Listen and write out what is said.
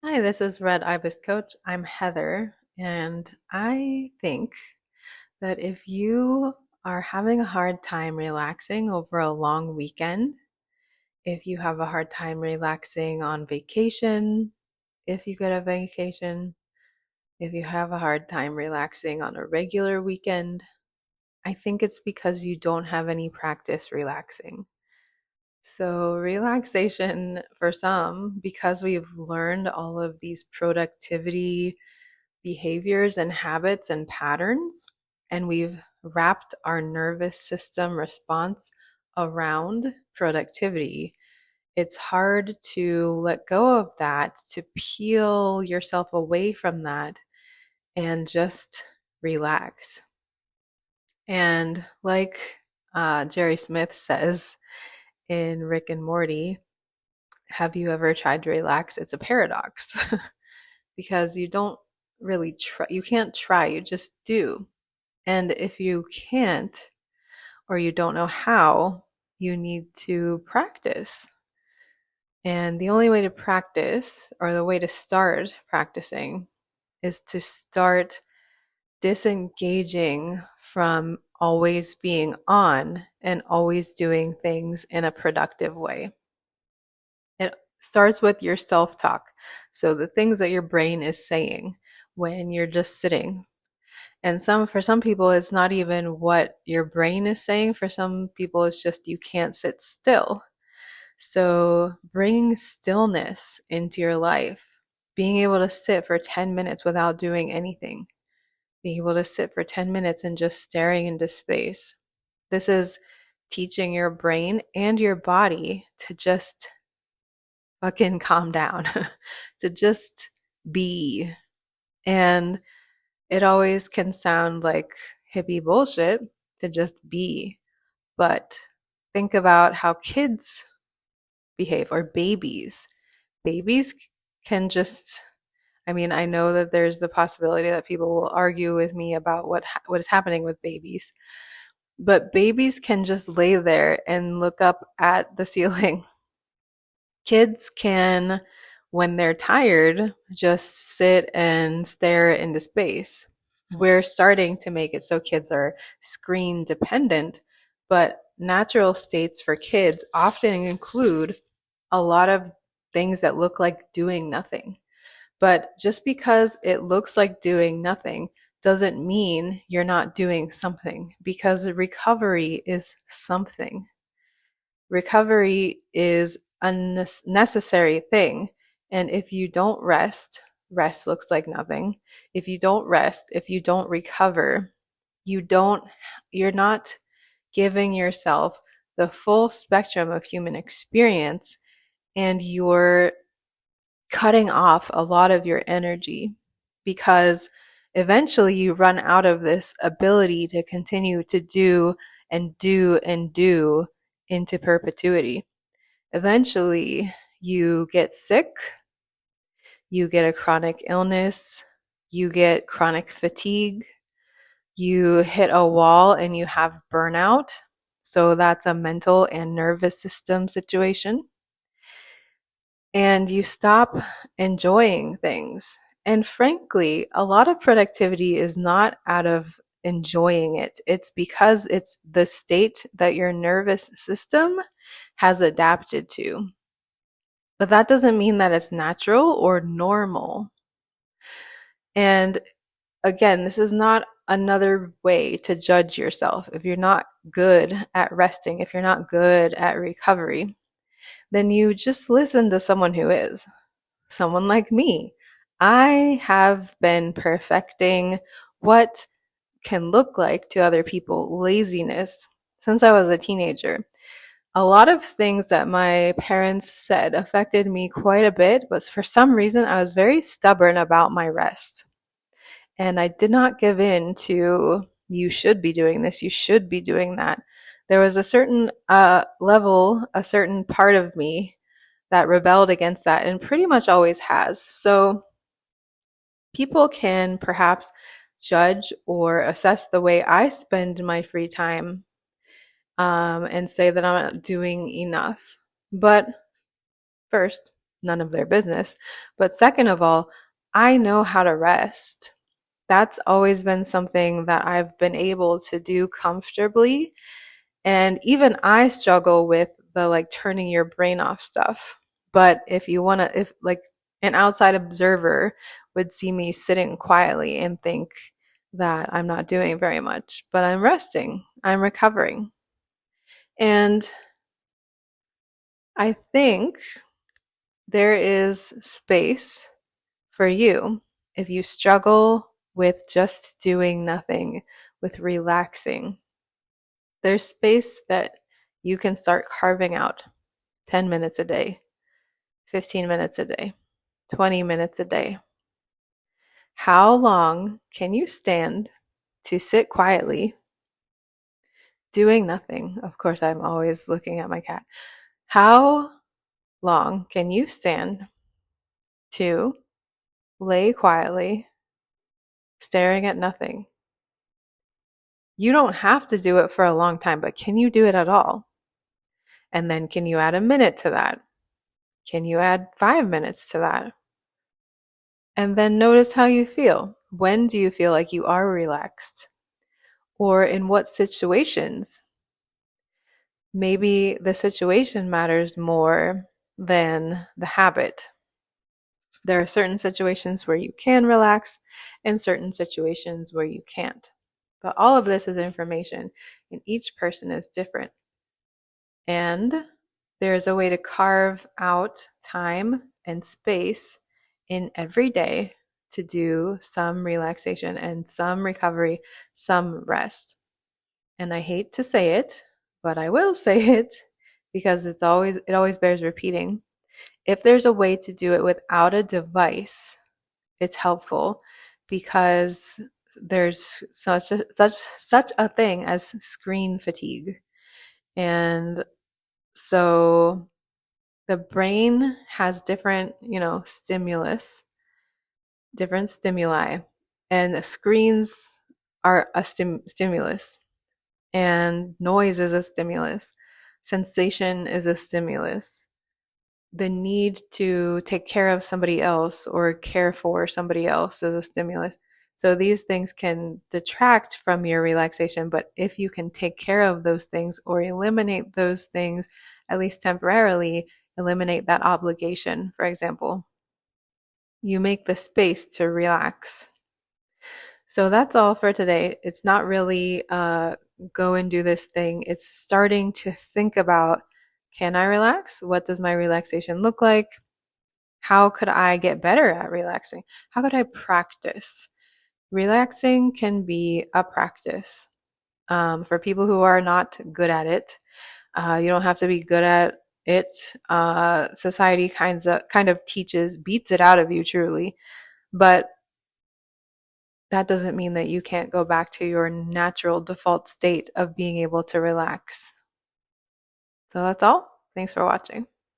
Hi, this is Red Ibis Coach. I'm Heather, and I think that if you are having a hard time relaxing over a long weekend, if you have a hard time relaxing on vacation, if you get a vacation, if you have a hard time relaxing on a regular weekend, I think it's because you don't have any practice relaxing. So, relaxation for some, because we've learned all of these productivity behaviors and habits and patterns, and we've wrapped our nervous system response around productivity. It's hard to let go of that, to peel yourself away from that and just relax. And like Jerry Smith says in Rick and Morty, have you ever tried to relax? It's a paradox because you don't really try, you can't try, you just do. And if you can't or you don't know how, you need to practice. And the only way to practice, or the way to start practicing, is to start disengaging from always being on and always doing things in a productive way. It starts with your self talk. So the things that your brain is saying when you're just sitting. And for some people it's not even what your brain is saying. For some people it's just you can't sit still. So bringing stillness into your life, being able to sit for 10 minutes without doing anything, being able to sit for 10 minutes and just staring into space. This is teaching your brain and your body to just fucking calm down, to just be. And it always can sound like hippie bullshit to just be, but think about how kids behave, or babies. Babies can just, I mean, I know that there's the possibility that people will argue with me about what is happening with babies, but babies can just lay there and look up at the ceiling. Kids can, when they're tired, just sit and stare into space. We're starting to make it so kids are screen dependent, but natural states for kids often include a lot of things that look like doing nothing. But just because it looks like doing nothing doesn't mean you're not doing something, because recovery is something. Recovery is a necessary thing. And if you don't rest, rest looks like nothing. If you don't rest, if you don't recover, you're not giving yourself the full spectrum of human experience, and you're cutting off a lot of your energy, because eventually you run out of this ability to continue to do and do and do into perpetuity. Eventually, you get sick, you get a chronic illness, you get chronic fatigue, you hit a wall and you have burnout. So that's a mental and nervous system situation. And you stop enjoying things. And frankly, a lot of productivity is not out of enjoying it. It's because it's the state that your nervous system has adapted to. But that doesn't mean that it's natural or normal. And again, this is not another way to judge yourself. If you're not good at resting, if you're not good at recovery, then you just listen to someone who is. Someone like me. I have been perfecting what can look like to other people laziness since I was a teenager. A lot of things that my parents said affected me quite a bit, but for some reason I was very stubborn about my rest. And I did not give in to, you should be doing this, you should be doing that. There was a certain level, a certain part of me that rebelled against that, and pretty much always has. So people can perhaps judge or assess the way I spend my free time, and say that I'm not doing enough. But first, none of their business. But second of all, I know how to rest. That's always been something that I've been able to do comfortably. And even I struggle with the like turning your brain off stuff. But if you want to, if like an outside observer would see me sitting quietly and think that I'm not doing very much, but I'm resting, I'm recovering. And I think there is space for you if you struggle with just doing nothing, with relaxing. There's space that you can start carving out 10 minutes a day, 15 minutes a day, 20 minutes a day. How long can you stand to sit quietly doing nothing? Of course, I'm always looking at my cat. How long can you stand to lay quietly staring at nothing? You don't have to do it for a long time, but can you do it at all? And then can you add a minute to that? Can you add 5 minutes to that? And then notice how you feel. When do you feel like you are relaxed? Or in what situations? Maybe the situation matters more than the habit. There are certain situations where you can relax and certain situations where you can't. But all of this is information, and each person is different. And there's a way to carve out time and space in every day to do some relaxation and some recovery, some rest. And I hate to say it, but I will say it because it always bears repeating. If there's a way to do it without a device, it's helpful because there's such a thing as screen fatigue. And so the brain has different, different stimuli, and screens are a stimulus, and noise is a stimulus, sensation is a stimulus. The need to take care of somebody else or care for somebody else is a stimulus. So these things can detract from your relaxation, but if you can take care of those things or eliminate those things, at least temporarily, eliminate that obligation, for example, you make the space to relax. So that's all for today. It's not really go and do this thing. It's starting to think about, can I relax? What does my relaxation look like? How could I get better at relaxing? How could I practice? Relaxing can be a practice. For people who are not good at it, you don't have to be good at it. Society kind of beats it out of you truly, but that doesn't mean that you can't go back to your natural default state of being able to relax. So that's all. Thanks for watching.